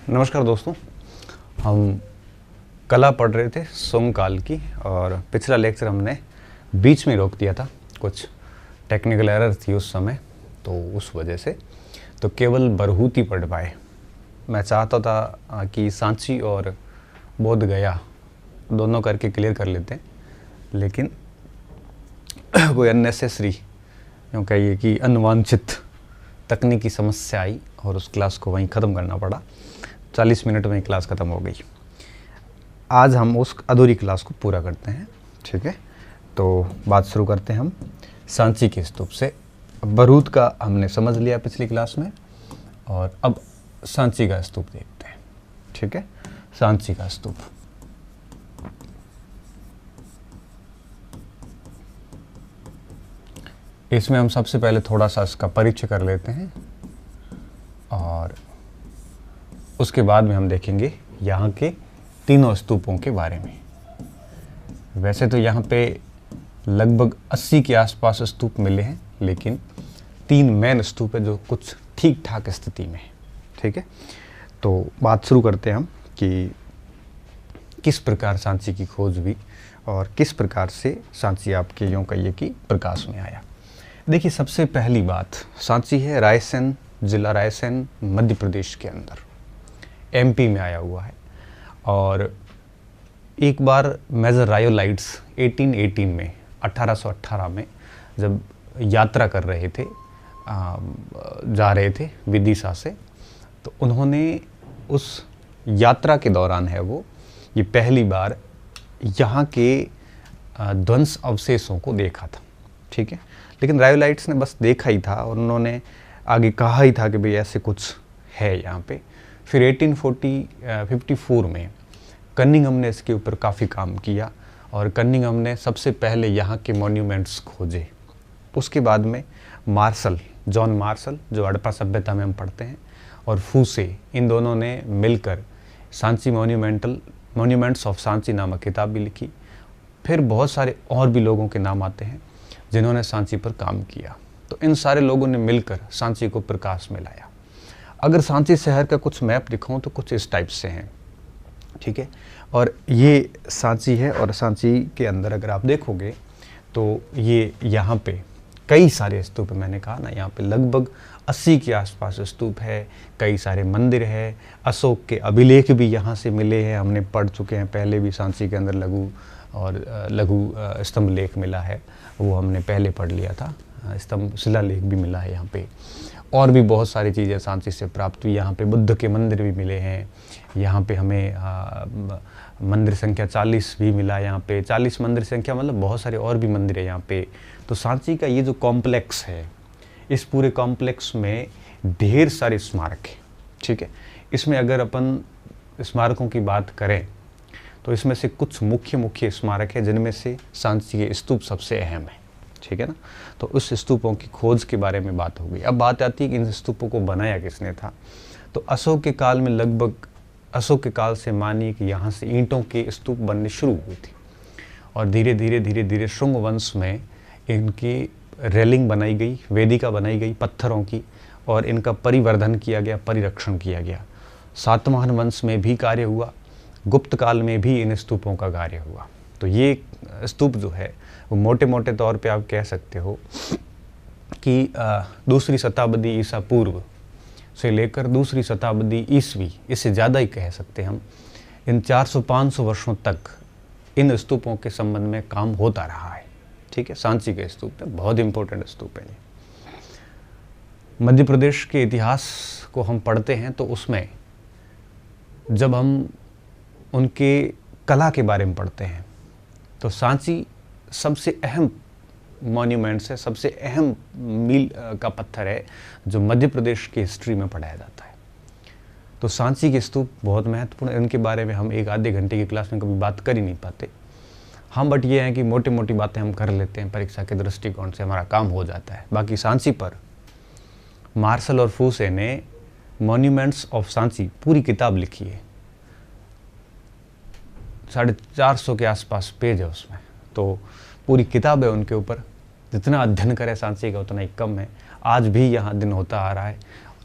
नमस्कार दोस्तों। हम कला पढ़ रहे थे सोंग काल की, और पिछला लेक्चर हमने बीच में रोक दिया था। कुछ टेक्निकल एरर थी उस समय, तो उस वजह से तो केवल बरहूती पढ़ पाए। मैं चाहता था कि सांची और बोध गया दोनों करके क्लियर कर लेते हैं, लेकिन कोई अननेसेसरी यूँ कहिए कि अनवांछित तकनीकी समस्या आई और उस क्लास को वहीं ख़त्म करना पड़ा। 40 मिनट में क्लास ख़त्म हो गई। आज हम उस अधूरी क्लास को पूरा करते हैं, ठीक है। तो बात शुरू करते हैं हम सांची के स्तूप से। बरहूत का हमने समझ लिया पिछली क्लास में, और अब सांची का स्तूप देखते हैं, ठीक है। सांची का स्तूप, इसमें हम सबसे पहले थोड़ा सा इसका परिचय कर लेते हैं, और उसके बाद में हम देखेंगे यहाँ के तीनों स्तूपों के बारे में। वैसे तो यहाँ पे लगभग 80 के आसपास स्तूप मिले हैं, लेकिन 3 मेन स्तूप है जो कुछ ठीक ठाक स्थिति में है, ठीक है। तो बात शुरू करते हैं हम कि किस प्रकार सांची की खोज हुई और किस प्रकार से सांची आपके यूँ कहिए कि प्रकाश में आया। देखिए, सबसे पहली बात, सांची है रायसेन जिला, रायसेन मध्य प्रदेश के अंदर, एमपी में आया हुआ है। और एक बार मेजर रायोलाइट्स 1818 में 1818 में जब यात्रा कर रहे थे, जा रहे थे विदिशा से, तो उन्होंने उस यात्रा के दौरान है वो ये पहली बार यहाँ के ध्वंस अवशेषों को देखा था, ठीक है। लेकिन रायोलाइट्स ने बस देखा ही था, और उन्होंने आगे कहा ही था कि भाई ऐसे कुछ है यहाँ पे। फिर 1854 में कनिंघम ने इसके ऊपर काफ़ी काम किया, और कनिंघम ने सबसे पहले यहाँ के मॉन्यूमेंट्स खोजे। उसके बाद में मार्शल, जॉन मार्शल, जो हड़प्पा सभ्यता में हम पढ़ते हैं, और फूसे, इन दोनों ने मिलकर सांची मॉन्यूमेंट्स ऑफ सांची नामक किताब भी लिखी। फिर बहुत सारे और भी लोगों के नाम आते हैं जिन्होंने सांची पर काम किया। तो इन सारे लोगों ने मिलकर सांची को प्रकाश में लाया। अगर सांची शहर का कुछ मैप दिखाऊं तो कुछ इस टाइप से हैं, ठीक है। और ये सांची है, और सांची के अंदर अगर आप देखोगे तो ये यहाँ पे कई सारे स्तूप, मैंने कहा ना, यहाँ पे लगभग 80 के आसपास स्तूप है, कई सारे मंदिर है। अशोक के अभिलेख भी यहाँ से मिले हैं, हमने पढ़ चुके हैं पहले भी। सांची के अंदर लघु स्तंभ लेख मिला है, वो हमने पहले पढ़ लिया था। स्तंभ शिलालेख भी मिला है यहाँ पे, और भी बहुत सारी चीज़ें सांची से प्राप्त हुई। यहाँ पे बुद्ध के मंदिर भी मिले हैं। यहाँ पे हमें मंदिर संख्या 40 भी मिला। यहाँ पे 40 मंदिर संख्या, मतलब बहुत सारे और भी मंदिर है यहाँ पे। तो सांची का ये जो कॉम्प्लेक्स है, इस पूरे कॉम्प्लेक्स में ढेर सारे स्मारक हैं, ठीक है। इसमें अगर अपन स्मारकों की बात करें तो इसमें से कुछ मुख्य स्मारक है, जिनमें से सांची के स्तूप सबसे अहम है, ठीक है ना। तो उस स्तूपों की खोज के बारे में बात हो गई। अब बात आती है कि इन स्तूपों को बनाया किसने था। तो अशोक के काल में, लगभग अशोक के काल से मानिए कि यहाँ से ईंटों के स्तूप बनने शुरू हुई थी, और धीरे धीरे शुंग वंश में इनकी रेलिंग बनाई गई, वेदिका बनाई गई पत्थरों की, और इनका परिवर्धन किया गया, परिरक्षण किया गया। सातवाहन वंश में भी कार्य हुआ, गुप्त काल में भी इन स्तूपों का कार्य हुआ। तो ये स्तूप जो है वो मोटे तौर पे आप कह सकते हो कि दूसरी शताब्दी ईसा पूर्व से लेकर दूसरी शताब्दी ईस्वी, इससे ज़्यादा ही कह सकते हैं हम, इन 400-500 वर्षों तक इन स्तूपों के संबंध में काम होता रहा है, ठीक है। सांची के स्तूप है, बहुत इंपॉर्टेंट स्तूप है ये। मध्य प्रदेश के इतिहास को हम पढ़ते हैं तो उसमें जब हम उनके कला के बारे में पढ़ते हैं तो सांची सबसे अहम मॉन्यूमेंट्स है, सबसे अहम मील का पत्थर है जो मध्य प्रदेश की हिस्ट्री में पढ़ाया जाता है। तो सांची के स्तूप बहुत महत्वपूर्ण है। इनके बारे में हम 1 आधे घंटे की क्लास में कभी बात कर ही नहीं पाते हम, बट ये है कि मोटी बातें हम कर लेते हैं, परीक्षा के दृष्टिकोण से हमारा काम हो जाता है। बाकी सांची पर मार्शल और फूसे ने मॉन्यूमेंट्स ऑफ सांची पूरी किताब लिखी है, 450 के आसपास पेज है उसमें। तो पूरी किताब है उनके ऊपर। जितना अध्ययन करें सांची का उतना ही कम है। आज भी यहाँ दिन होता आ रहा है,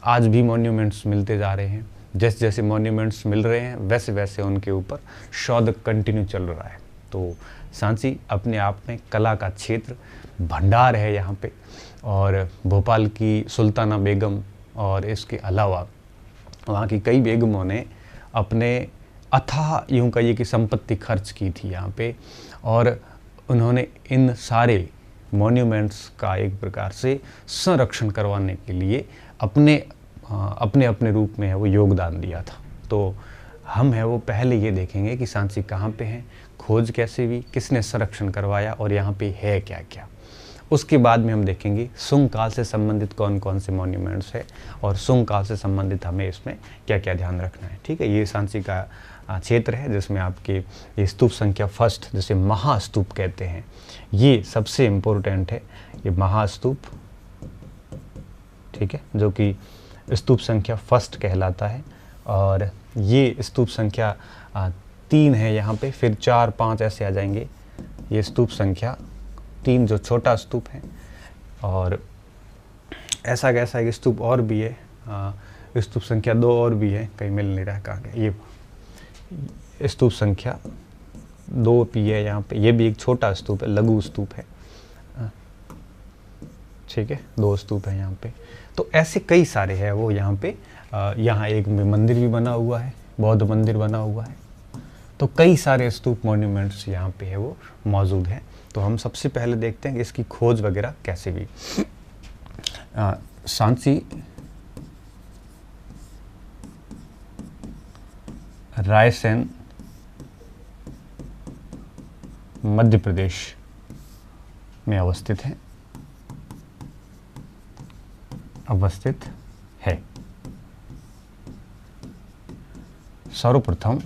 आज भी मॉन्यूमेंट्स मिलते जा रहे हैं, जैसे जैसे मॉन्यूमेंट्स मिल रहे हैं वैसे वैसे उनके ऊपर शोध कंटिन्यू चल रहा है। तो सांची अपने आप में कला का क्षेत्र भंडार है यहाँ पे, और भोपाल की सुल्ताना बेगम और इसके अलावा वहाँ की कई बेगमों ने अपने अथाह यूँ कहिए कि संपत्ति खर्च की थी यहाँ पे, और उन्होंने इन सारे मॉन्यूमेंट्स का एक प्रकार से संरक्षण करवाने के लिए अपने अपने रूप में है वो योगदान दिया था। तो हम है वो पहले ये देखेंगे कि सांची कहाँ पे हैं, खोज कैसे हुई, किसने संरक्षण करवाया और यहाँ पे है क्या क्या। उसके बाद में हम देखेंगे सुंग काल से संबंधित कौन कौन से मॉन्यूमेंट्स है और सुंग काल से संबंधित हमें इसमें क्या क्या ध्यान रखना है। ठीक है, ये सांची का क्षेत्र है जिसमें आपके ये स्तूप संख्या फर्स्ट, जिसे महास्तूप कहते हैं, ये सबसे इम्पोर्टेंट है, ये महास्तूप। ठीक है, जो कि स्तूप संख्या फर्स्ट कहलाता है। और ये स्तूप संख्या 3 है यहाँ पे, फिर 4, 5 ऐसे आ जाएंगे। ये स्तूप संख्या 3 जो छोटा स्तूप है, और ऐसा कैसा एक स्तूप और भी है, स्तूप संख्या 2 और भी है, कहीं मिल नहीं रहा कहाँ गया। ये स्तूप संख्या 2 भी है यहाँ पे, ये भी एक छोटा स्तूप है, लघु स्तूप है। ठीक है, 2 स्तूप है यहाँ पे। तो ऐसे कई सारे हैं वो यहाँ पे। यहाँ एक मंदिर भी बना हुआ है, बौद्ध मंदिर बना हुआ है। तो कई सारे स्तूप मॉन्यूमेंट्स यहाँ पे है वो मौजूद हैं। तो हम सबसे पहले देखते हैं कि इसकी खोज वगैरह कैसे हुई। सांची रायसेन मध्य प्रदेश में अवस्थित है सर्वप्रथम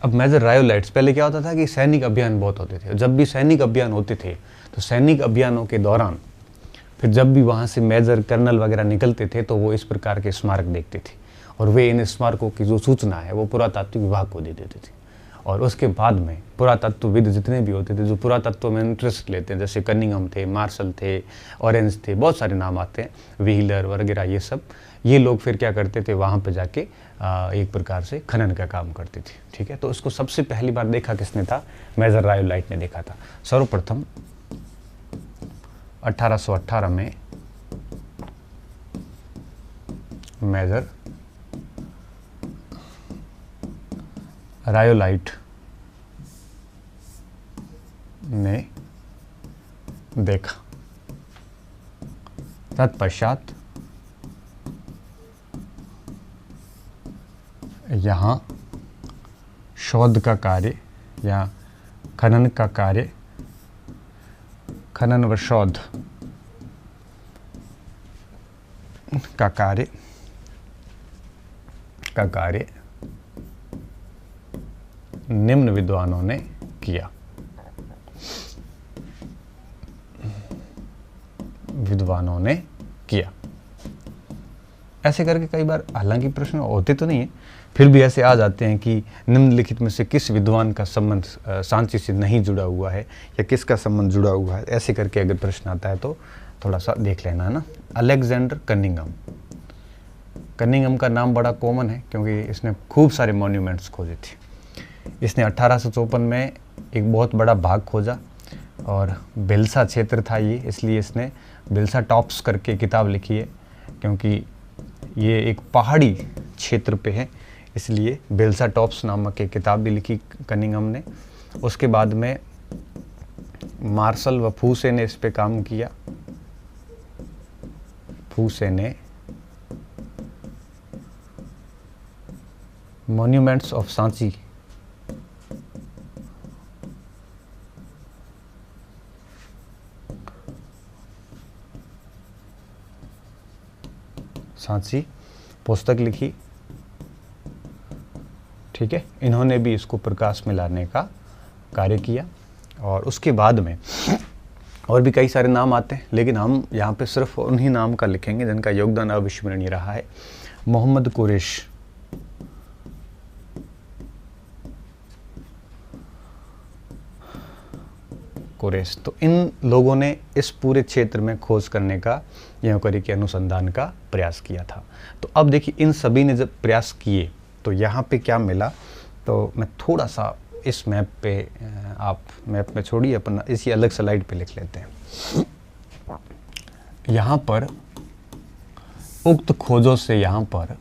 अब मेजर रायोलाइट्स, पहले क्या होता था कि सैनिक अभियान बहुत होते थे। जब भी सैनिक अभियान होते थे तो सैनिक अभियानों के दौरान फिर जब भी वहाँ से मेजर कर्नल वगैरह निकलते थे तो वो इस प्रकार के स्मारक देखते थे, और वे इन स्मारकों की जो सूचना है वो पुरातात्विक विभाग को दे देते थे। और उसके बाद में पुरातत्वविद जितने भी होते थे जो पुरातत्व में इंटरेस्ट लेते हैं, जैसे कनिंघम थे, मार्शल थे, ऑरेंज थे, बहुत सारे नाम आते हैं, व्हीलर वगैरह, ये सब, ये लोग फिर क्या करते थे, वहाँ पे जाके एक प्रकार से खनन का काम करते थे। ठीक है, तो इसको सबसे पहली बार देखा किसने था? मेजर रायोलाइट ने देखा था। सर्वप्रथम 1818 में मेजर रायोलाइट ने देखा। तत्पश्चात यहाँ शोध का कार्य या खनन का कार्य, खनन व शोध का कार्य निम्न विद्वानों ने किया। ऐसे करके कई बार, हालांकि प्रश्न होते तो नहीं है, फिर भी ऐसे आ जाते हैं कि निम्नलिखित में से किस विद्वान का संबंध सांची से नहीं जुड़ा हुआ है या किसका संबंध जुड़ा हुआ है। ऐसे करके अगर प्रश्न आता है तो थोड़ा सा देख लेना है ना। Alexander Cunningham. कनिंघम का नाम बड़ा कॉमन है क्योंकि इसने खूब सारे मॉन्यूमेंट्स खोजे थे। इसने 1854 में एक बहुत बड़ा भाग खोजा और बिल्सा क्षेत्र था ये, इसलिए इसने बिल्सा टॉप्स करके किताब लिखी है, क्योंकि ये एक पहाड़ी क्षेत्र पे है, इसलिए बिल्सा टॉप्स नामक एक किताब भी लिखी कनिंघम ने। उसके बाद में मार्शल व फूसे ने इस पे काम किया। फूसे ने मॉन्यूमेंट्स ऑफ सांची पुस्तक लिखी। ठीक है, इन्होंने भी इसको प्रकाश में लाने का कार्य किया। और उसके बाद में और भी कई सारे नाम आते हैं, लेकिन हम यहाँ पे सिर्फ उन्हीं नाम का लिखेंगे जिनका योगदान अविस्मरणीय रहा है। मोहम्मद कुरैश, कोरेस। तो इन लोगों ने इस पूरे क्षेत्र में खोज करने का, यूँ करी के अनुसंधान का प्रयास किया था। तो अब देखिए इन सभी ने जब प्रयास किए तो यहाँ पे क्या मिला, तो मैं थोड़ा सा इस मैप पे, आप मैप में छोड़िए, अपन इसी अलग स्लाइड पे लिख लेते हैं। यहाँ पर उक्त खोजों से यहाँ पर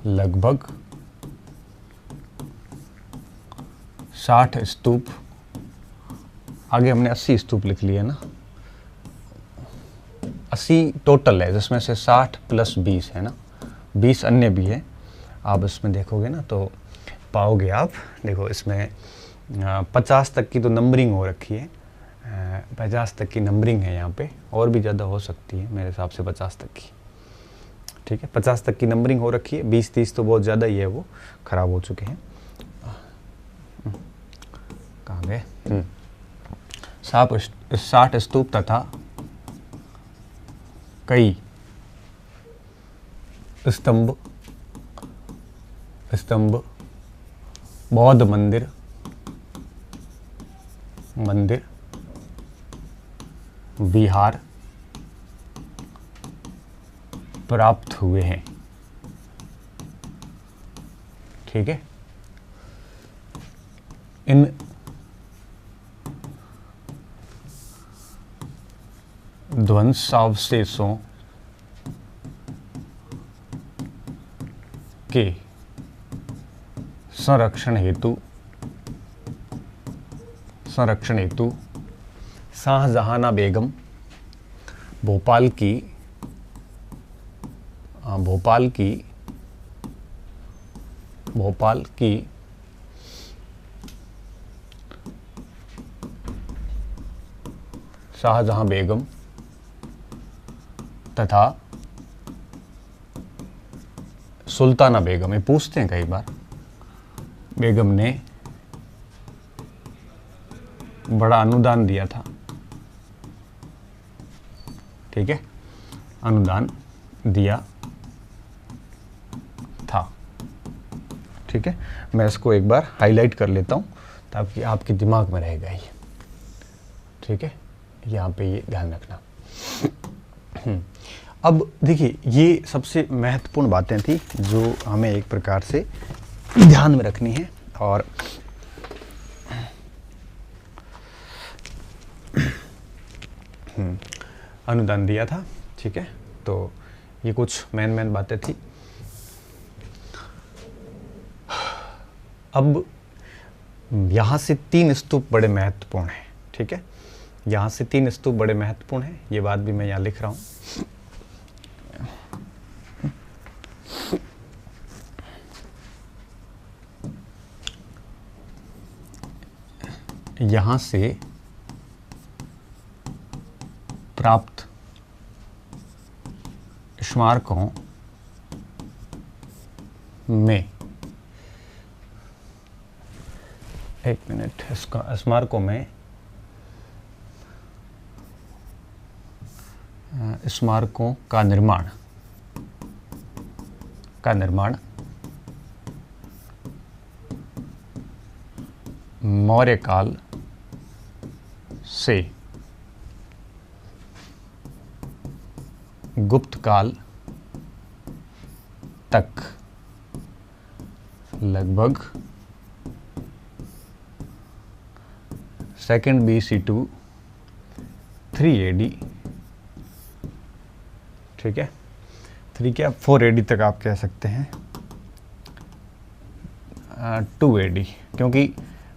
लगभग 60 स्तूप, आगे हमने 80 स्तूप लिख लिए ना, 80 टोटल है, जिसमें से 60 + 20 है ना, 20 अन्य भी है। आप इसमें देखोगे ना तो पाओगे आप, देखो इसमें 50 तक की तो नंबरिंग हो रखी है, 50 तक की नंबरिंग है यहाँ पे, और भी ज़्यादा हो सकती है मेरे हिसाब से 50 तक की, ठीक है, 50 तक की नंबरिंग हो रखी है। 20-30 तो बहुत ज़्यादा ही है, वो ख़राब हो चुके हैं। कहाँ गए? 60 स्तूप तथा कई स्तंभ बौद्ध मंदिर विहार प्राप्त हुए हैं, ठीक है। इन ध्वंसावशेषों के संरक्षण हेतु शाहजहाना बेगम भोपाल की शाहजहां बेगम तथा सुल्ताना बेगम, ये पूछते हैं कई बार, बेगम ने बड़ा अनुदान दिया था, ठीक है, अनुदान दिया था, ठीक है। मैं इसको एक बार हाईलाइट कर लेता हूँ ताकि आपके दिमाग में रहेगा ये, ठीक है, यहाँ पे ये ध्यान रखना। अब देखिए ये सबसे महत्वपूर्ण बातें थी जो हमें एक प्रकार से ध्यान में रखनी है, और अनुदान दिया था, ठीक है। तो ये कुछ मेन बातें थी। अब यहाँ से 3 स्तूप बड़े महत्वपूर्ण हैं, ठीक है, यहाँ से 3 स्तूप बड़े महत्वपूर्ण हैं, ये बात भी मैं यहाँ लिख रहा हूँ। यहाँ से प्राप्त स्मारकों में, एक मिनट, इसका स्मारकों में स्मारकों का निर्माण मौर्य काल से गुप्त काल तक लगभग 2nd BC to 3 AD, ठीक है, 3 क्या 4 AD तक आप कह सकते हैं, 2 AD, क्योंकि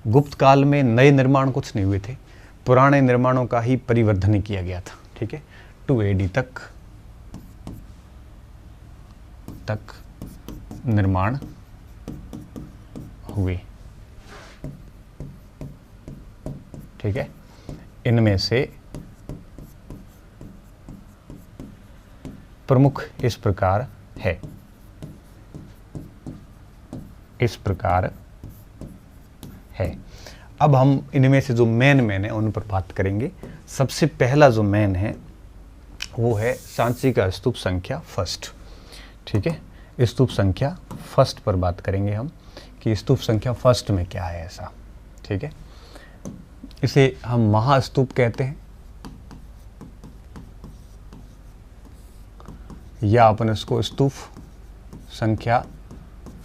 गुप्त काल में नए निर्माण कुछ नहीं हुए थे, पुराने निर्माणों का ही परिवर्धन किया गया था, ठीक है। 2 AD तक निर्माण हुए, ठीक है। इनमें से प्रमुख इस प्रकार है। अब हम इनमें से जो मेन है उन पर बात करेंगे। सबसे पहला जो मेन है वो है सांची का स्तूप संख्या फर्स्ट। ठीक है, स्तूप संख्या फर्स्ट पर बात करेंगे हम कि स्तूप संख्या फर्स्ट में क्या है ऐसा। ठीक है, इसे हम महास्तूप कहते हैं या अपन इसको स्तूप संख्या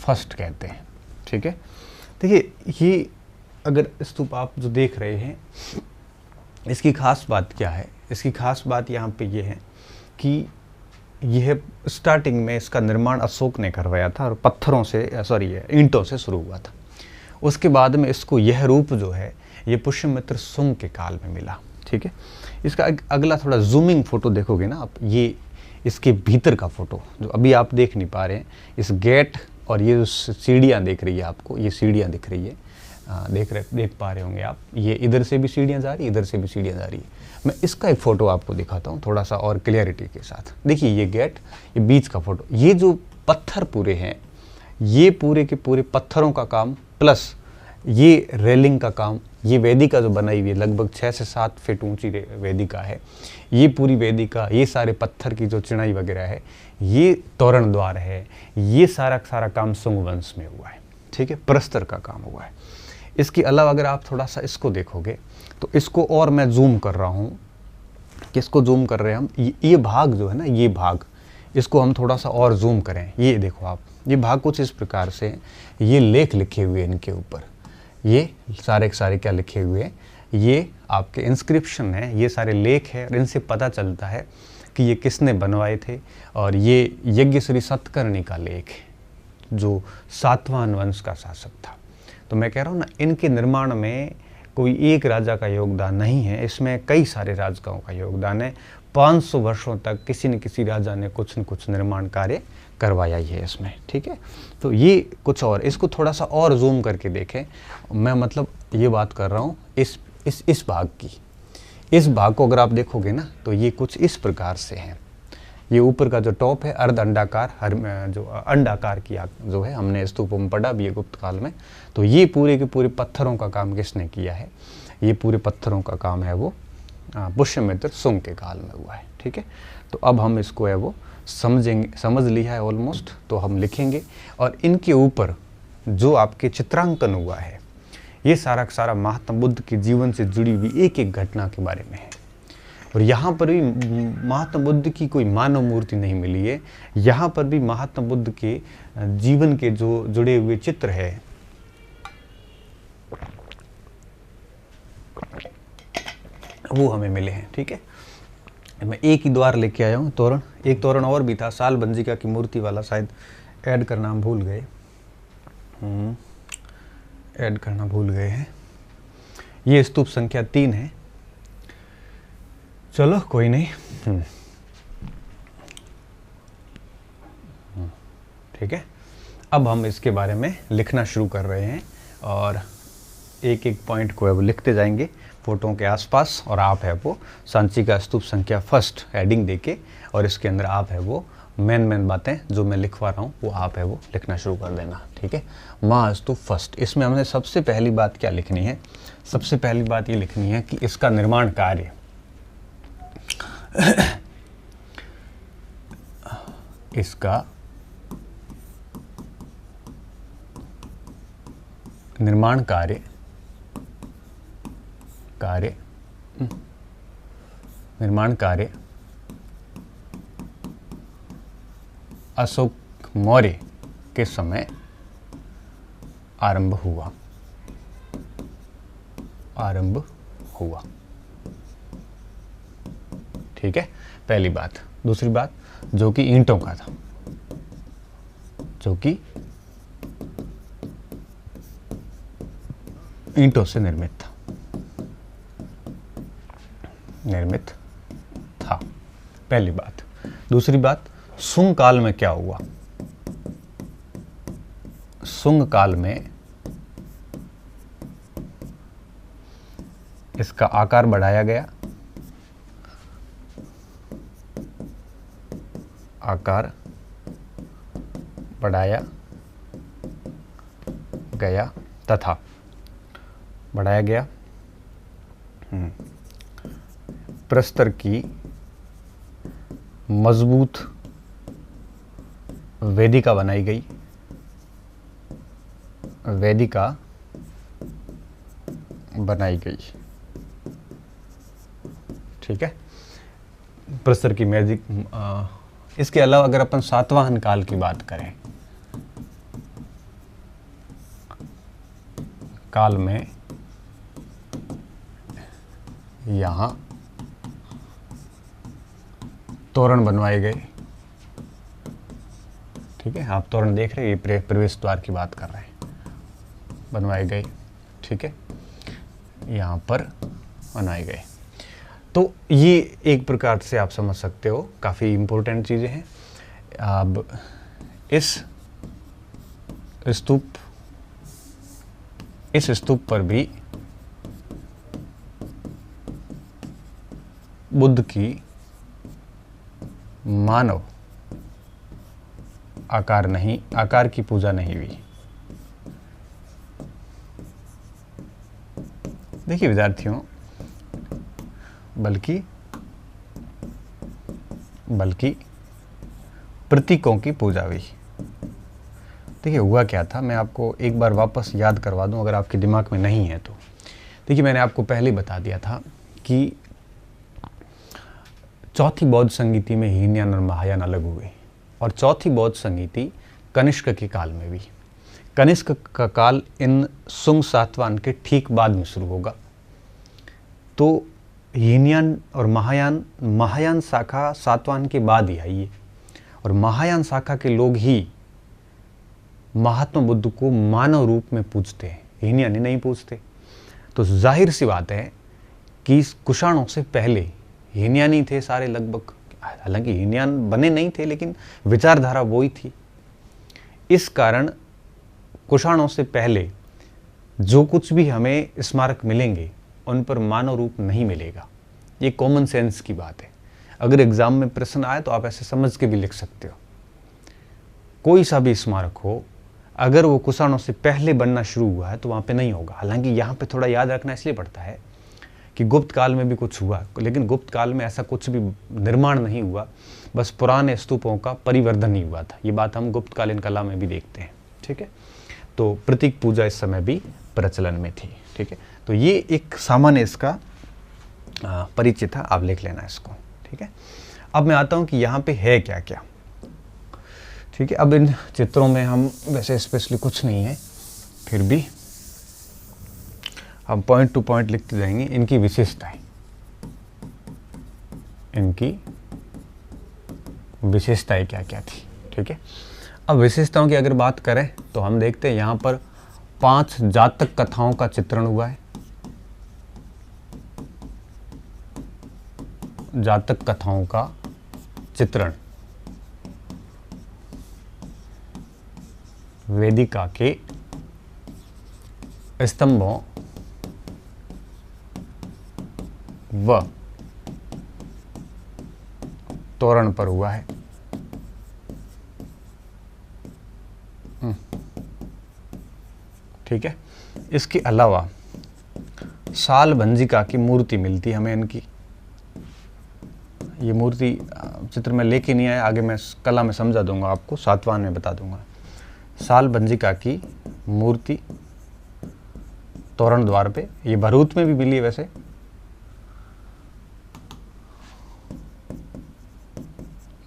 फर्स्ट कहते हैं। ठीक है, देखिए ये अगर स्तूप आप जो देख रहे हैं, इसकी खास बात क्या है? इसकी खास बात यहाँ पे ये है कि यह स्टार्टिंग में इसका निर्माण अशोक ने करवाया था और पत्थरों से ईंटों से शुरू हुआ था। उसके बाद में इसको यह रूप जो है ये पुष्यमित्र शुंग के काल में मिला। ठीक है, इसका अगला थोड़ा जूमिंग फोटो देखोगे ना आप, ये इसके भीतर का फोटो जो अभी आप देख नहीं पा रहे हैं, इस गेट और ये जो सीढ़ियाँ देख रही है आपको, ये सीढ़ियाँ दिख रही है, देख पा रहे होंगे आप, ये इधर से भी सीढ़ियाँ जा रही है, इधर से भी सीढ़ियाँ जा रही है। मैं इसका एक फ़ोटो आपको दिखाता हूँ थोड़ा सा और क्लियरिटी के साथ। देखिए ये गेट, ये बीच का फोटो, ये जो पत्थर पूरे हैं, ये पूरे के पूरे पत्थरों का काम प्लस ये रेलिंग का काम, ये वेदिका जो बनाई हुई है लगभग 6 से 7 फीट ऊंची वेदिका है। ये पूरी वेदिका, ये सारे पत्थर की जो चिनाई वगैरह है, ये तोरण द्वार है, ये सारा काम शुंग वंश में हुआ है। ठीक है, प्रस्तर का काम हुआ है। इसके अलावा अगर आप थोड़ा सा इसको देखोगे तो इसको और मैं जूम कर रहा हूँ, किसको जूम कर रहे हैं हम, ये भाग जो है ना, ये भाग, इसको हम थोड़ा सा और जूम करें। ये देखो आप, ये भाग कुछ इस प्रकार से, ये लेख लिखे हुए हैं इनके ऊपर, ये सारे के सारे क्या लिखे हुए हैं, ये आपके इंस्क्रिप्शन है, ये सारे लेख है और इनसे पता चलता है कि ये किसने बनवाए थे। और ये यज्ञ श्री सतकर्णी का लेख है जो सातवाहन वंश का शासक था। तो मैं कह रहा हूँ ना, इनके निर्माण में कोई एक राजा का योगदान नहीं है, इसमें कई सारे राजाओं का योगदान है। 500 वर्षों तक किसी न किसी राजा ने कुछ न कुछ निर्माण कार्य करवाया ही है इसमें। ठीक है, तो ये कुछ और, इसको थोड़ा सा और जूम करके देखें। मैं मतलब ये बात कर रहा हूँ इस भाग की। इस भाग को अगर आप देखोगे ना तो ये कुछ इस प्रकार से है। ये ऊपर का जो टॉप है अर्ध अंडाकार, जो अंडाकार की जो है, हमने स्तूपों में पढ़ा भी है गुप्त काल में। तो ये पूरे के पूरे पत्थरों का काम किसने किया है? ये पूरे पत्थरों का काम है वो पुष्यमित्र शुंग के काल में हुआ है। ठीक है, तो अब हम इसको है वो समझ लिया है ऑलमोस्ट, तो हम लिखेंगे। और इनके ऊपर जो आपके चित्रांकन हुआ है, ये सारा महात्मा बुद्ध के जीवन से जुड़ी हुई एक एक घटना के बारे में है। और यहाँ पर भी महात्मा बुद्ध की कोई मानव मूर्ति नहीं मिली है, यहाँ पर भी महात्मा बुद्ध के जीवन के जो जुड़े हुए चित्र है वो हमें मिले हैं। ठीक है, मैं एक ही द्वार लेके आया हूँ, तोरण, एक तोरण और भी था साल बंजिका की मूर्ति वाला, शायद ऐड करना हम भूल गए, ऐड करना भूल गए हैं। ये स्तूप संख्या 3 है, चलो कोई नहीं। ठीक है, अब हम इसके बारे में लिखना शुरू कर रहे हैं और एक एक पॉइंट को है वो लिखते जाएंगे फोटो के आसपास। और आप है वो सांची का स्तूप संख्या फर्स्ट हेडिंग देके, और इसके अंदर आप है वो मेन बातें जो मैं लिखवा रहा हूँ वो आप है वो लिखना शुरू कर देना। ठीक है, महास्तूप फर्स्ट, इसमें हमने सबसे पहली बात क्या लिखनी है? सबसे पहली बात ये लिखनी है कि इसका निर्माण कार्य इसका निर्माण कार्य निर्माण कार्य अशोक मौर्य के समय आरंभ हुआ। ठीक है, पहली बात। दूसरी बात, जो कि ईंटों का था, जो कि ईंटों से निर्मित था, पहली बात। दूसरी बात, शुंग काल में क्या हुआ? शुंग काल में इसका आकार बढ़ाया गया, आकार बढ़ाया गया तथा बढ़ाया गया प्रस्तर की मजबूत वेदिका बनाई गई, वेदिका बनाई गई। ठीक है, प्रस्तर की मैजिक। इसके अलावा अगर अपन सातवाहन काल की बात करें, काल में यहां तोरण बनवाए गए। ठीक है, आप तोरण देख रहे हैं, ये प्रवेश द्वार की बात कर रहे हैं, बनवाए गए। ठीक है, यहाँ पर बनाए गए। तो ये एक प्रकार से आप समझ सकते हो, काफ़ी इम्पोर्टेंट चीज़ें हैं। अब इस स्तूप पर भी बुद्ध की मानव आकार की पूजा नहीं हुई। देखिए विद्यार्थियों, बल्कि प्रतीकों की पूजा हुई। देखिए हुआ क्या था, मैं आपको एक बार वापस याद करवा दूं अगर आपके दिमाग में नहीं है तो। देखिए मैंने आपको पहले बता दिया था कि चौथी बौद्ध संगीति में हीनयान और महायान अलग हुए, और चौथी बौद्ध संगीति कनिष्क के काल में भी। कनिष्क का काल इन सुंग सातवाहन के ठीक बाद में शुरू होगा। तो हीनयान और महायान शाखा सातवाहन के बाद ही आई है, और महायान शाखा के लोग ही महात्मा बुद्ध को मानव रूप में पूजते हैं, हीनयानी नहीं पूजते। तो जाहिर सी बात है कि कुषाणों से पहले हीनयानी थे सारे लगभग, हालांकि हीनयान बने नहीं थे लेकिन विचारधारा वही थी। इस कारण कुषाणों से पहले जो कुछ भी हमें स्मारक मिलेंगे उन पर मानव रूप नहीं मिलेगा। ये कॉमन सेंस की बात है। अगर एग्जाम में प्रश्न आए तो आप ऐसे समझ के भी लिख सकते हो। कोई सा भी स्मारक हो, अगर वो कुषाणों से पहले बनना शुरू हुआ है तो वहाँ पे नहीं होगा। हालांकि यहाँ पे थोड़ा याद रखना इसलिए पड़ता है कि गुप्त काल में भी कुछ हुआ, लेकिन गुप्त काल में ऐसा कुछ भी निर्माण नहीं हुआ, बस पुराने स्तूपों का परिवर्धन ही हुआ था। ये बात हम गुप्तकालीन कला में भी देखते हैं। ठीक है, तो प्रतीक पूजा इस समय भी प्रचलन में थी। ठीक है, तो ये एक सामान्य इसका परिचय था, आप लिख लेना इसको। ठीक है, अब मैं आता हूँ कि यहाँ पे है क्या क्या। ठीक है, अब इन चित्रों में हम वैसे स्पेशली कुछ नहीं है, फिर भी हम पॉइंट टू पॉइंट लिखते जाएंगे इनकी विशेषताएं। क्या क्या थी। ठीक है, अब विशेषताओं की अगर बात करें तो हम देखते हैं यहाँ पर 5 जातक कथाओं का चित्रण हुआ है। जातक कथाओं का चित्रण वेदिका के स्तंभों व तोरण पर हुआ है। ठीक है, इसके अलावा साल भंजिका की मूर्ति मिलती है हमें इनकी। ये मूर्ति चित्र में लेके नहीं आया, आगे मैं कला में समझा दूंगा आपको, सातवाहन में बता दूंगा। साल भंजिका की मूर्ति तोरण द्वार पे, ये भरूच में भी मिली है वैसे।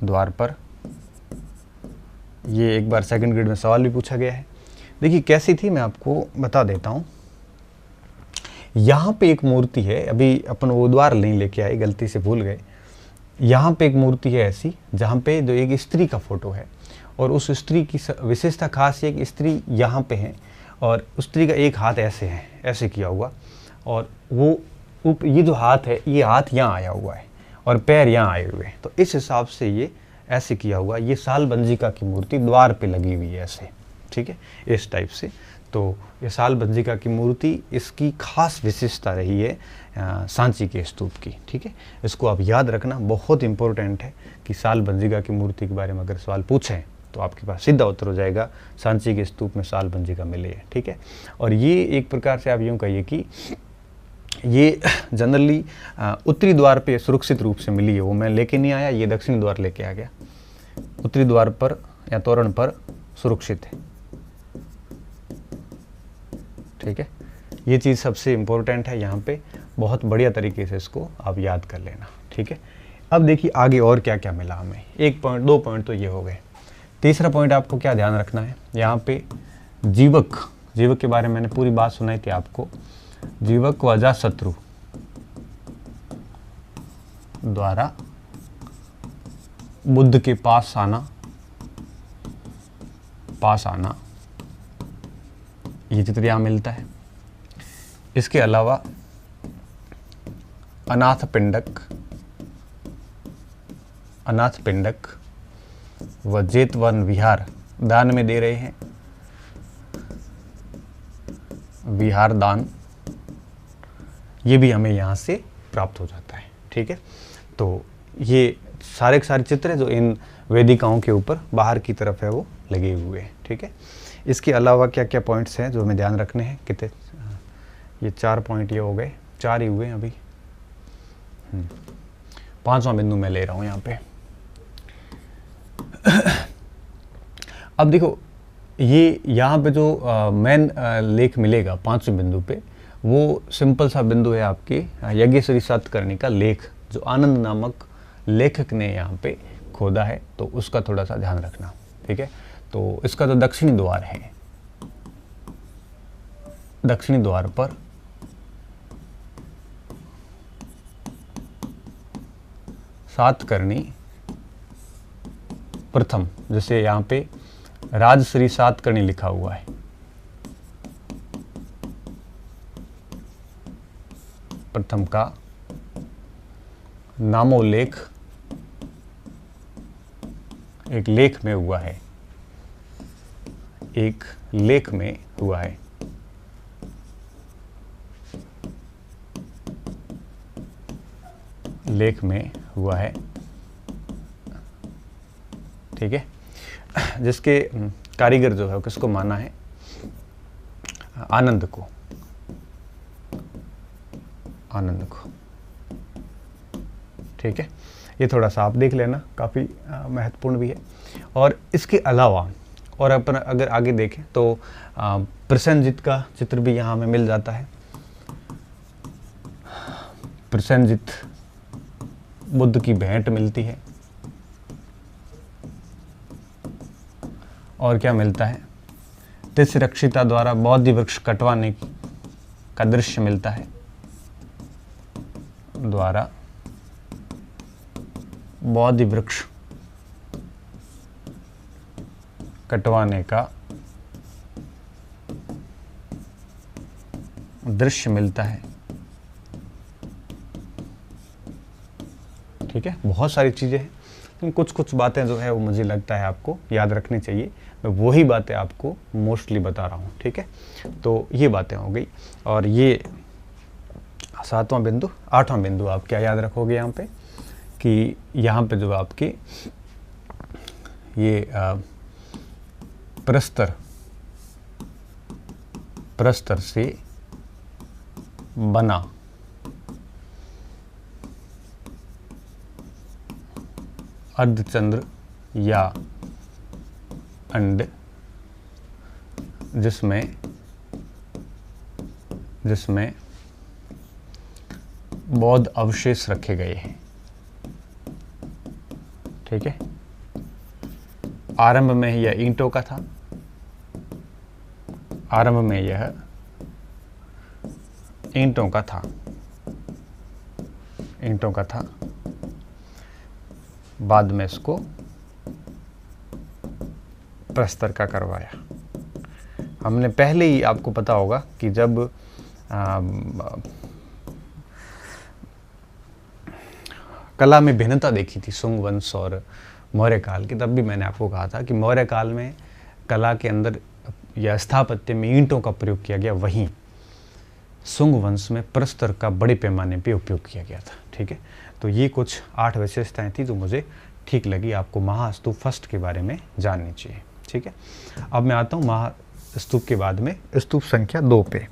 द्वार पर ये एक बार सेकंड ग्रेड में सवाल भी पूछा गया है। देखिए कैसी थी, मैं आपको बता देता हूँ। यहाँ पे एक मूर्ति है, अभी अपन वो द्वार नहीं लेके आए, गलती से भूल गए। यहाँ पे एक मूर्ति है ऐसी जहाँ पे जो एक स्त्री का फोटो है, और उस स्त्री की विशेषता खास है कि स्त्री यहाँ पे है और उस स्त्री का एक हाथ ऐसे है, ऐसे किया हुआ, और वो ये जो हाथ है, ये हाथ यहाँ आया हुआ है और पैर यहाँ आए हुए हैं। तो इस हिसाब से ये ऐसे किया हुआ। ये साल भंजिका की मूर्ति द्वार पे लगी हुई है ऐसे। ठीक है, इस टाइप से। तो ये साल भंजिका की मूर्ति, इसकी खास विशेषता रही है सांची के स्तूप की। ठीक है, इसको आप याद रखना, बहुत इंपॉर्टेंट है कि साल भंजिका की मूर्ति के बारे में अगर सवाल पूछें तो आपके पास सीधा उत्तर हो जाएगा, सांची के स्तूप में साल भंजिका मिले है। ठीक है, और ये एक प्रकार से आप यूँ कहिए कि ये जनरली उत्तरी द्वार पे सुरक्षित रूप से मिली है, वो मैं लेके नहीं आया, ये दक्षिणी द्वार लेके आ गया। उत्तरी द्वार पर या तोरण पर सुरक्षित है। ठीक है, ये चीज़ सबसे इम्पोर्टेंट है यहाँ पे, बहुत बढ़िया तरीके से इसको आप याद कर लेना। ठीक है, अब देखिए आगे और क्या क्या मिला हमें। 1 पॉइंट 2 पॉइंट तो ये हो गए। तीसरा पॉइंट आपको क्या ध्यान रखना है, यहाँ पे जीवक के बारे में मैंने पूरी बात सुनाई थी आपको। जीवक व अजातशत्रु द्वारा बुद्ध के पास आना ये चित्र यहाँ मिलता है। इसके अलावा अनाथ पिंडक व जेतवन विहार दान में दे रहे हैं। विहार दान ये भी हमें यहाँ से प्राप्त हो जाता है। ठीक है, तो ये सारे के सारे चित्र हैं जो इन वेदिकाओं के ऊपर बाहर की तरफ है वो लगे हुए हैं। ठीक है, इसके अलावा क्या क्या पॉइंट्स हैं जो हमें ध्यान रखने हैं, कितने, ये 4 पॉइंट ये हो गए, 4 ही हुए अभी। 5वां बिंदु मैं ले रहा हूँ यहाँ पे। अब देखो ये यहाँ पे जो मेन लेख मिलेगा 5वें बिंदु पे, वो सिंपल सा बिंदु है आपके यज्ञेश्वरी सातकर्णी का लेख, जो आनंद नामक लेखक ने यहाँ पे खोदा है, तो उसका थोड़ा सा ध्यान रखना। ठीक है, तो इसका जो दक्षिणी द्वार है, दक्षिणी द्वार पर सातकर्णी प्रथम, जैसे यहाँ पे राजश्री सातकर्णी लिखा हुआ है, प्रथम का नामोल्लेख एक लेख में हुआ है, एक लेख में हुआ है। लेख में हुआ है। ठीक है, जिसके कारीगर जो है किसको माना है, आनंद को, आनंद को। ठीक है, ये थोड़ा सा आप देख लेना, काफ़ी महत्वपूर्ण भी है। और इसके अलावा और अपन अगर आगे देखें तो प्रसेनजित का चित्र भी यहाँ हमें मिल जाता है। प्रसेनजित बुद्ध की भेंट मिलती है। और क्या मिलता है, तिस्रक्षिता द्वारा बौद्धि वृक्ष कटवाने का दृश्य मिलता है, द्वारा बौद्धि वृक्ष कटवाने का दृश्य मिलता है। ठीक है, बहुत सारी चीज़ें हैं, लेकिन कुछ बातें जो है वो मुझे लगता है आपको याद रखनी चाहिए। मैं वही बातें आपको मोस्टली बता रहा हूँ। ठीक है, तो ये बातें हो गई। और ये 7वां बिंदु, 8वां बिंदु आप क्या याद रखोगे यहाँ पे, कि यहाँ पे जो आपके ये प्रस्तर से बना अर्धचंद्र या अंड, जिसमें बौद्ध अवशेष रखे गए हैं। ठीक है, आरंभ में यह ईंटों का था, आरंभ में यह ईंटों का था, ईंटों का था, बाद में इसको प्रस्तर का करवाया। हमने पहले ही, आपको पता होगा कि जब कला में भिन्नता देखी थी सुंग वंश और मौर्य काल की, तब भी मैंने आपको कहा था कि मौर्य काल में कला के अंदर या स्थापत्य में ईंटों का प्रयोग किया गया, वहीं सुंग वंश में प्रस्तर का बड़े पैमाने पे उपयोग किया गया था। ठीक है, तो ये कुछ 8 विशेषताएं थी जो मुझे ठीक लगी आपको महास्तूप फर्स्ट के बारे में जाननी चाहिए। ठीक है, अब मैं आता हूँ महास्तूप के बाद में स्तूप संख्या 2 पे।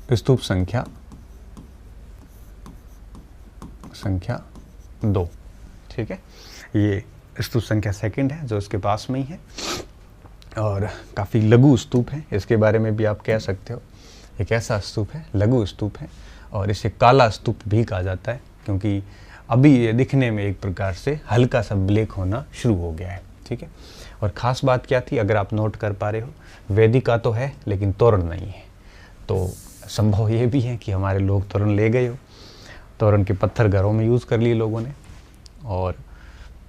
स्तूप संख्या 2। ठीक है, ये स्तूप संख्या सेकंड है जो इसके पास में ही है और काफ़ी लघु स्तूप है। इसके बारे में भी आप कह सकते हो एक ऐसा स्तूप है, लघु स्तूप है, और इसे काला स्तूप भी कहा जाता है क्योंकि अभी ये दिखने में एक प्रकार से हल्का सा ब्लैक होना शुरू हो गया है। ठीक है, और ख़ास बात क्या थी, अगर आप नोट कर पा रहे हो, वेदिका तो है लेकिन तोरण नहीं है। तो संभव ये भी है कि हमारे लोग तोरण ले गए हो, तोरण के पत्थर घरों में यूज़ कर लिए लोगों ने, और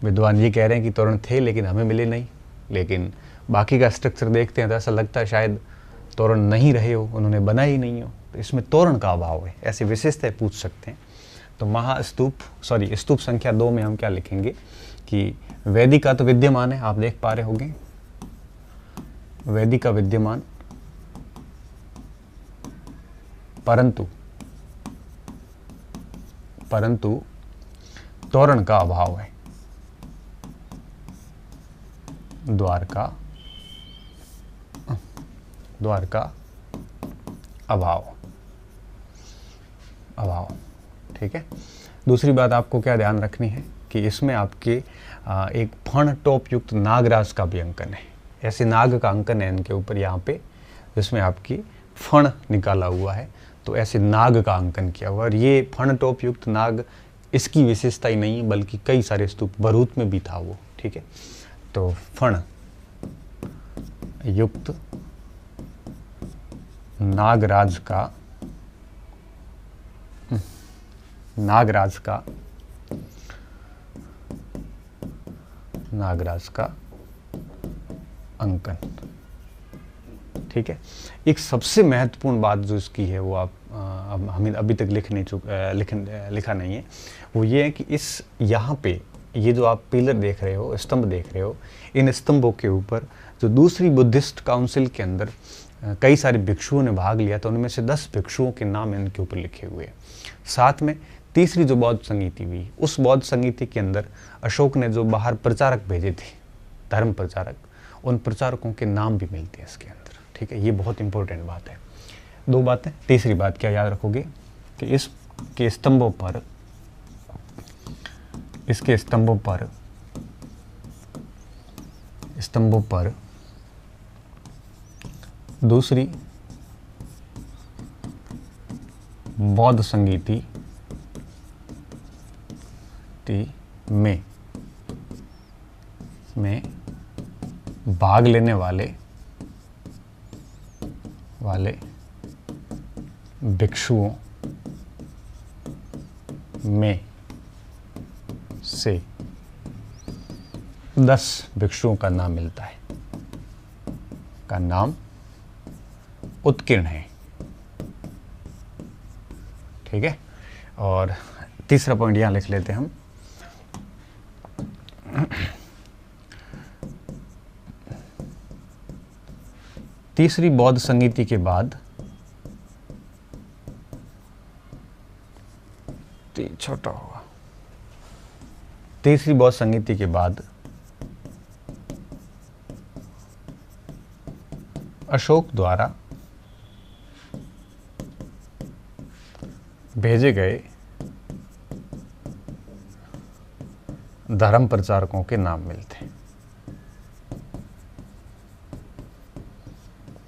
विद्वान ये कह रहे हैं कि तोरण थे लेकिन हमें मिले नहीं। लेकिन बाकी का स्ट्रक्चर देखते हैं तो ऐसा लगता है शायद तोरण नहीं रहे हो, उन्होंने बनाए ही नहीं हो, तो इसमें तोरण का अभाव है, ऐसी विशेषताएं पूछ सकते हैं। तो स्तूप संख्या 2 में हम क्या लिखेंगे कि वेदिका तो विद्यमान है, आप देख पा रहे होंगे, वेदिका विद्यमान, परंतु तोरण का अभाव है, द्वार का अभाव। ठीक है, दूसरी बात आपको क्या ध्यान रखनी है कि इसमें आपके एक फण टोप युक्त नागराज का भी अंकन है। ऐसे नाग का अंकन है इनके ऊपर यहाँ पे, जिसमें आपकी फण निकाला हुआ है, तो ऐसे नाग का अंकन किया हुआ है। और ये फण टोप युक्त नाग इसकी विशेषता ही नहीं है बल्कि कई सारे स्तूप भरूच में भी था वो। ठीक है, तो फण युक्त नागराज का अंकन। ठीक है, एक सबसे महत्वपूर्ण बात जो इसकी है वो आप हमें अभी तक लिखा नहीं है, वो ये है कि इस यहाँ पे ये जो आप पिलर देख रहे हो, स्तंभ देख रहे हो, इन स्तंभों के ऊपर जो दूसरी बुद्धिस्ट काउंसिल के अंदर कई सारे भिक्षुओं ने भाग लिया, तो उनमें से 10 भिक्षुओं के नाम इनके ऊपर लिखे हुए हैं। साथ में तीसरी जो बौद्ध संगीति हुई, उस बौद्ध संगीति के अंदर अशोक ने जो बाहर प्रचारक भेजे थे, धर्म प्रचारक, उन प्रचारकों के नाम भी मिलते हैं इसके अंदर। ठीक है, ये बहुत इंपॉर्टेंट बात है। 2 बातें। तीसरी बात क्या याद रखोगे कि इसके स्तंभों पर दूसरी बौद्ध संगीति में भाग लेने वाले भिक्षुओं में से 10 भिक्षुओं का नाम मिलता है, का नाम उत्कीर्ण है। ठीक है, और तीसरा पॉइंट यहां लिख लेते हैं हम, तीसरी बौद्ध संगीति के बाद छोटा होगा, तीसरी बौद्ध संगीति के बाद अशोक द्वारा भेजे गए धर्म प्रचारकों के नाम मिलते हैं,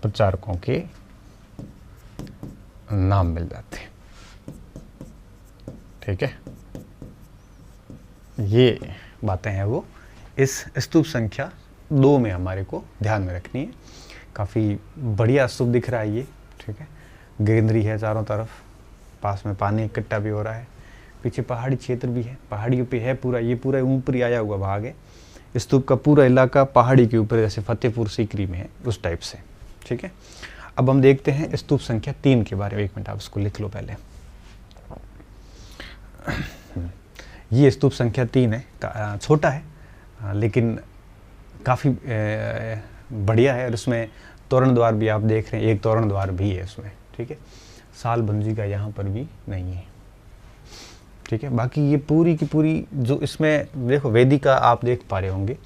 प्रचारकों के नाम मिल जाते हैं। ठीक है, ये बातें हैं वो इस स्तूप संख्या 2 में हमारे को ध्यान में रखनी है। काफ़ी बढ़िया स्तूप दिख रहा है ये। ठीक है, ग्रीनरी है चारों तरफ, पास में पानी इकट्ठा भी हो रहा है, पीछे पहाड़ी क्षेत्र भी है, पहाड़ियों पे है पूरा, ये पूरा ऊपर ही आया हुआ भाग है। स्तूप का पूरा इलाका पहाड़ी के ऊपर, जैसे फतेहपुर सीकरी में है उस टाइप से। ठीक है, अब हम देखते हैं स्तूप संख्या 3 के बारे में। 1 मिनट आप इसको लिख लो पहले। ये स्तूप संख्या 3 है, छोटा है लेकिन काफ़ी बढ़िया है, और इसमें तोरण द्वार भी आप देख रहे हैं, एक तोरण द्वार भी है इसमें। ठीक है, साल भंजी का यहाँ पर भी नहीं है। ठीक है, बाकी ये पूरी की पूरी जो इसमें देखो, वेदिका आप देख पा रहे होंगे,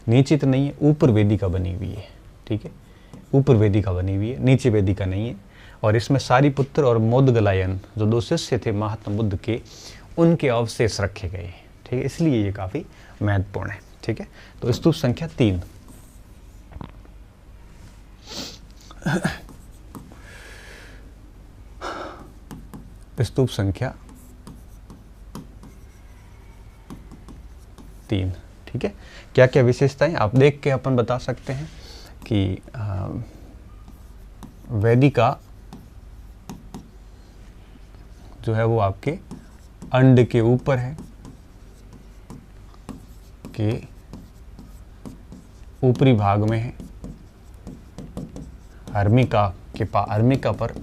नीचे तो नहीं है, ऊपर वेदिका बनी हुई है। ठीक है, ऊपर वेदिका बनी हुई है, नीचे वेदिका नहीं है। और इसमें सारिपुत्र और मोदगलायन जो 2 शिष्य थे महात्मा बुद्ध के, उनके अवशेष रखे गए हैं। ठीक है, इसलिए ये काफ़ी महत्वपूर्ण है। ठीक है, तो स्तूप संख्या 3। स्तूप संख्या 3। ठीक है, क्या क्या विशेषताएं आप देख के अपन बता सकते हैं कि वेदिका जो है वो आपके अंड के ऊपर है, के ऊपरी भाग में है, हर्मिका हर्मिका पर,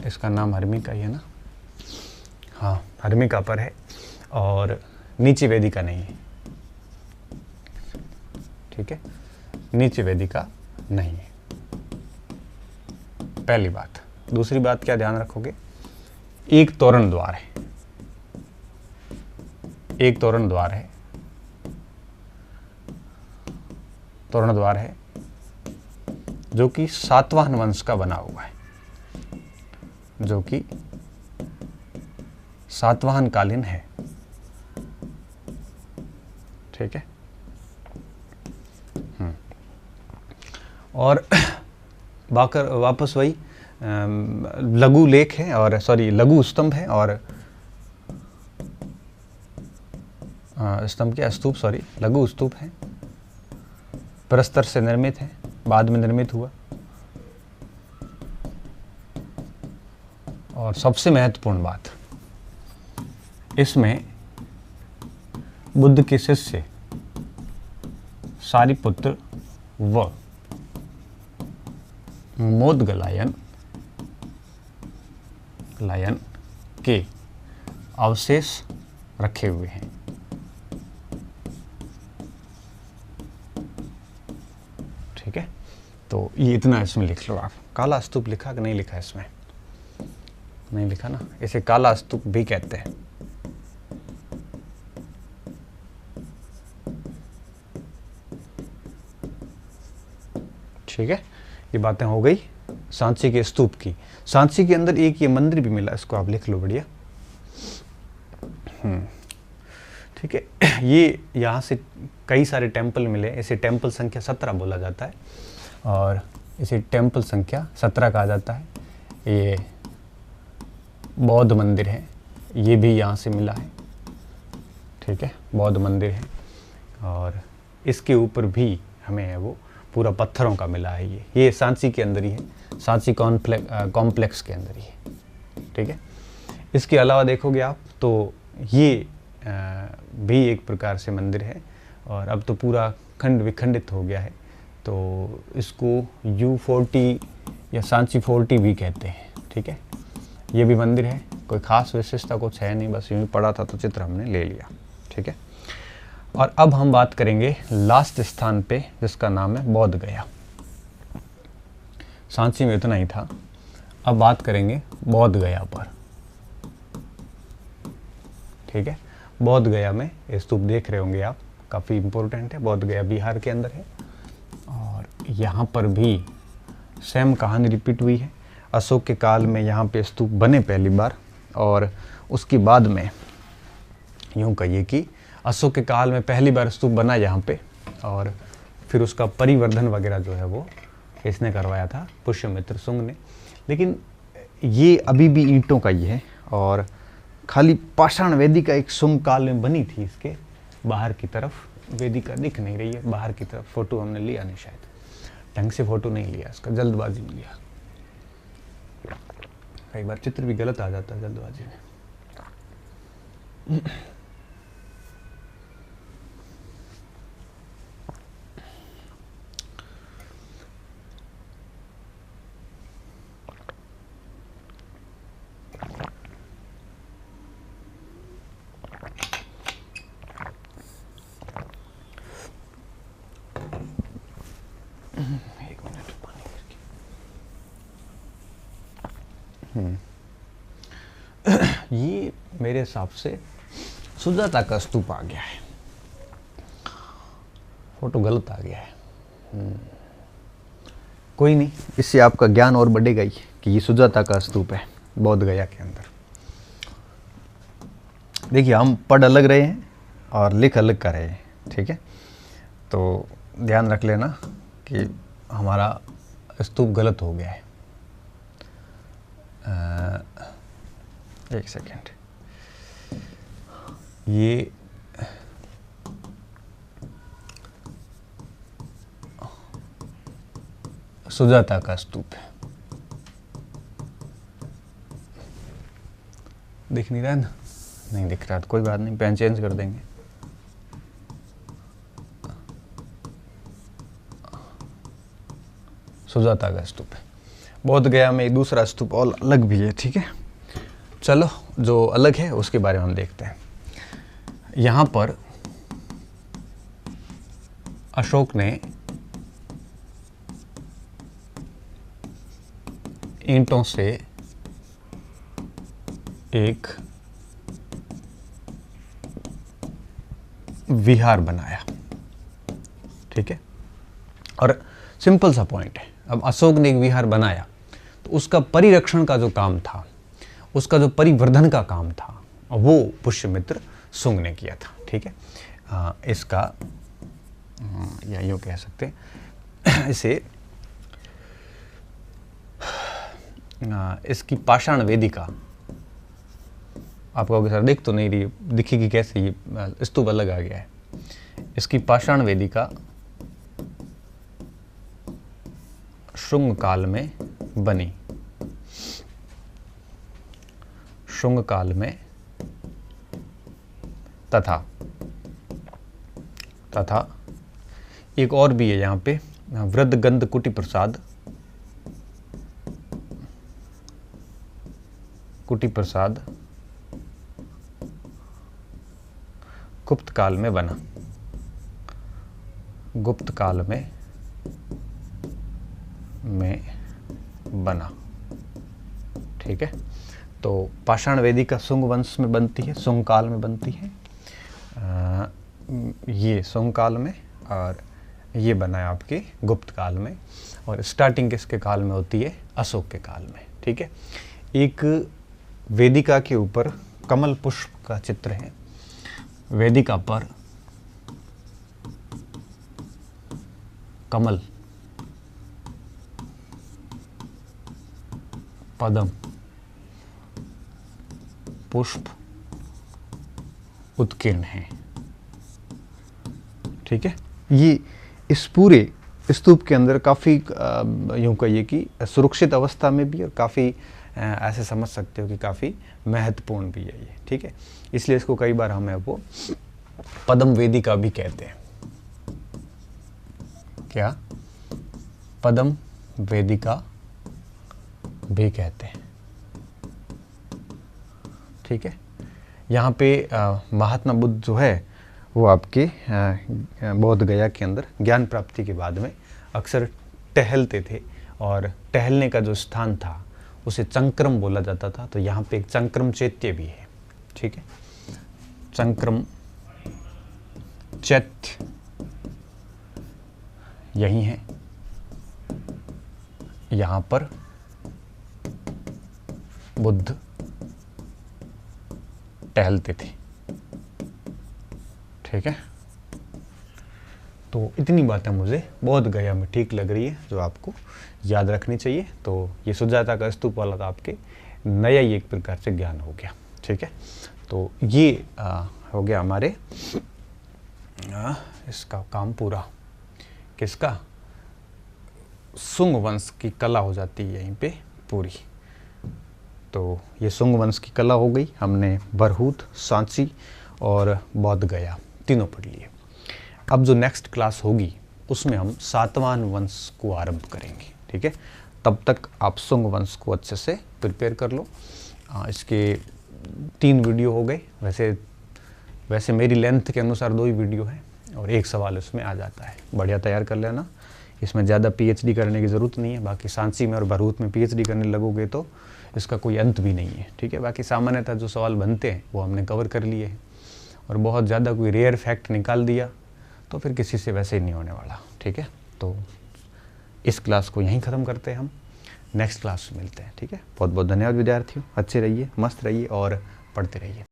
इसका नाम हर्मिका ही है ना, हाँ हर्मिका पर है, और नीचे वेदिका नहीं है। ठीक है, नीचे वेदिका नहीं है, पहली बात। दूसरी बात क्या ध्यान रखोगे, एक तोरण द्वार है, एक तोरण द्वार है, तोरण द्वार है जो कि सातवाहन वंश का बना हुआ है, जो कि सातवाहन कालीन है। ठीक है, और वापस वही लघु लेख है, और सॉरी लघु स्तंभ है, और स्तंभ क्या, स्तूप, सॉरी लघु स्तूप है, प्रस्तर से निर्मित है, बाद में निर्मित हुआ। और सबसे महत्वपूर्ण बात, इसमें बुद्ध के शिष्य सारिपुत्र व मोदगलायन के अवशेष रखे हुए हैं। ठीक है, तो ये इतना इसमें लिख लो आप। काला स्तूप लिखा कि नहीं लिखा, इसमें नहीं लिखा ना, इसे काला स्तूप भी कहते हैं। ठीक है, ये बातें हो गई सांची के स्तूप की। सांची के अंदर एक ये मंदिर भी मिला, इसको आप लिख लो बढ़िया। ठीक है, ये यहाँ से कई सारे टेम्पल मिले, इसे टेम्पल संख्या 17 बोला जाता है, और इसे टेम्पल संख्या 17 कहा जाता है। ये बौद्ध मंदिर है, ये भी यहाँ से मिला है। ठीक है, बौद्ध मंदिर है, और इसके ऊपर भी हमें वो पूरा पत्थरों का मिला है। ये सांची के अंदर ही है, सांची कॉम्प्लेक्स के अंदर ही है। ठीक है, इसके अलावा देखोगे आप तो ये भी एक प्रकार से मंदिर है, और अब तो पूरा खंड विखंडित हो गया है, तो इसको U40 या सांची 40 भी कहते हैं। ठीक है, ये भी मंदिर है, कोई खास विशेषता कुछ है नहीं, बस यूँ ही पड़ा था तो चित्र हमने ले लिया। ठीक है, और अब हम बात करेंगे लास्ट स्थान पे, जिसका नाम है बोध गया। सांची में इतना ही था, अब बात करेंगे बोध गया पर। ठीक है, बोध गया में स्तूप देख रहे होंगे आप, काफ़ी इम्पोर्टेंट है। बोध गया बिहार के अंदर है, और यहाँ पर भी सेम कहानी रिपीट हुई है। अशोक के काल में यहाँ पे स्तूप बने पहली बार, और उसके बाद में यूँ कहिए कि अशोक के काल में पहली बार स्तूप बना यहाँ पे, और फिर उसका परिवर्धन वगैरह जो है वो इसने करवाया था, पुष्यमित्र शुंग ने। लेकिन ये अभी भी ईंटों का ही है, और खाली पाषाण वेदिका एक शुंग काल में बनी थी। इसके बाहर की तरफ वेदिका दिख नहीं रही है, बाहर की तरफ फोटो हमने लिया नहीं, शायद ढंग से फोटो नहीं लिया, इसका जल्दबाजी में लिया। कई बार चित्र भी गलत आ जाता है जल्दबाजी में। एक मिनट पानी ये मेरे हिसाब से सुजाता का स्तूप आ गया है, फोटो गलत आ गया है। कोई नहीं, इससे आपका ज्ञान और बढ़ेगा ही कि ये सुजाता का स्तूप है बोध गया के अंदर। देखिए हम पढ़ अलग रहे हैं और लिख अलग कर रहे हैं, ठीक है। तो ध्यान रख लेना कि हमारा स्तूप गलत हो गया है। एक सेकेंड, ये सुजाता का स्तूप है, दिख नहीं रहा है ना? नहीं दिख रहा तो कोई बात नहीं, पेन चेंज कर देंगे। सुजाता का स्तूप है। बोध गया में एक दूसरा स्तूप और अलग भी है, ठीक है। चलो जो अलग है उसके बारे में हम देखते हैं। यहाँ पर अशोक ने ईंटों से एक विहार बनाया, ठीक है। और सिंपल सा पॉइंट है, अब अशोक ने एक विहार बनाया तो उसका परिरक्षण का जो काम था, उसका जो परिवर्धन का काम था, वो पुष्यमित्र शुंग ने किया था, ठीक है। इसका या यूँ कह सकते हैं इसे, इसकी पाषाण वेदिका, आप कहोगे सर दिख तो नहीं रही, दिखेगी कैसे, ये स्तूप अलग आ गया है। इसकी पाषाण वेदिका शुंग काल में बनी, शुंग काल में, तथा एक और भी है यहाँ पे, वृद्धगंध कुटी प्रसाद, गुप्त काल में बना, गुप्त काल में बना, ठीक है। तो पाषाण वेदिका शुंग वंश में बनती है, शुंग काल में बनती है, ये शुंग काल में, और ये बना है आपके गुप्त काल में, और स्टार्टिंग किसके काल में होती है, अशोक के काल में, ठीक है। एक वेदिका के ऊपर कमल पुष्प का चित्र है, वेदिका पर कमल, पद्म, पुष्प उत्कीर्ण है, ठीक है। ये इस पूरे स्तूप के अंदर काफ़ी यूँ कहिए कि सुरक्षित अवस्था में भी, और काफ़ी ऐसे समझ सकते हो कि काफ़ी महत्वपूर्ण भी है ये, ठीक है। इसलिए इसको कई बार हमें वो पद्म वेदिका भी कहते हैं। क्या? पद्म वेदिका भी कहते हैं, ठीक है। यहाँ पे महात्मा बुद्ध जो है वो आपके बोध गया के अंदर ज्ञान प्राप्ति के बाद में अक्सर टहलते थे, और टहलने का जो स्थान था उसे चंक्रम बोला जाता था। तो यहाँ पे एक चंक्रम चैत्य भी है, ठीक है। चंक्रम चैत्य यही है, यहाँ पर बुद्ध टहलते थे, ठीक है। तो इतनी बातें मुझे बोध गया में ठीक लग रही है जो आपको याद रखनी चाहिए। तो ये सुजाता का स्तूप वाला था आपके नया ही एक प्रकार से ज्ञान हो गया, ठीक है। तो ये हो गया हमारे इसका काम पूरा, किसका? शुंग वंश की कला हो जाती है यहीं पे पूरी। तो ये शुंग वंश की कला हो गई, हमने बरहूत, सांची और बोध गया तीनों पढ़ लिए। अब जो नेक्स्ट क्लास होगी उसमें हम सातवाहन वंश को आरंभ करेंगे, ठीक है। तब तक आप शुंग वंश को अच्छे से प्रिपेयर कर लो। इसके 3 वीडियो हो गए, वैसे मेरी लेंथ के अनुसार 2 ही वीडियो है और एक सवाल उसमें आ जाता है, बढ़िया तैयार कर लेना। इसमें ज़्यादा पीएचडी करने की ज़रूरत नहीं है। बाकी सांची में और बरहूत में पीएचडी करने लगोगे तो इसका कोई अंत भी नहीं है, ठीक है। बाकी सामान्यतः जो सवाल बनते हैं वो हमने कवर कर लिए हैं, और बहुत ज़्यादा कोई रेयर फैक्ट निकाल दिया तो फिर किसी से वैसे ही नहीं होने वाला, ठीक है। तो इस क्लास को यहीं ख़त्म करते हैं हम, नेक्स्ट क्लास में मिलते हैं। ठीक है, बहुत बहुत धन्यवाद विद्यार्थियों, अच्छे रहिए, मस्त रहिए और पढ़ते रहिए।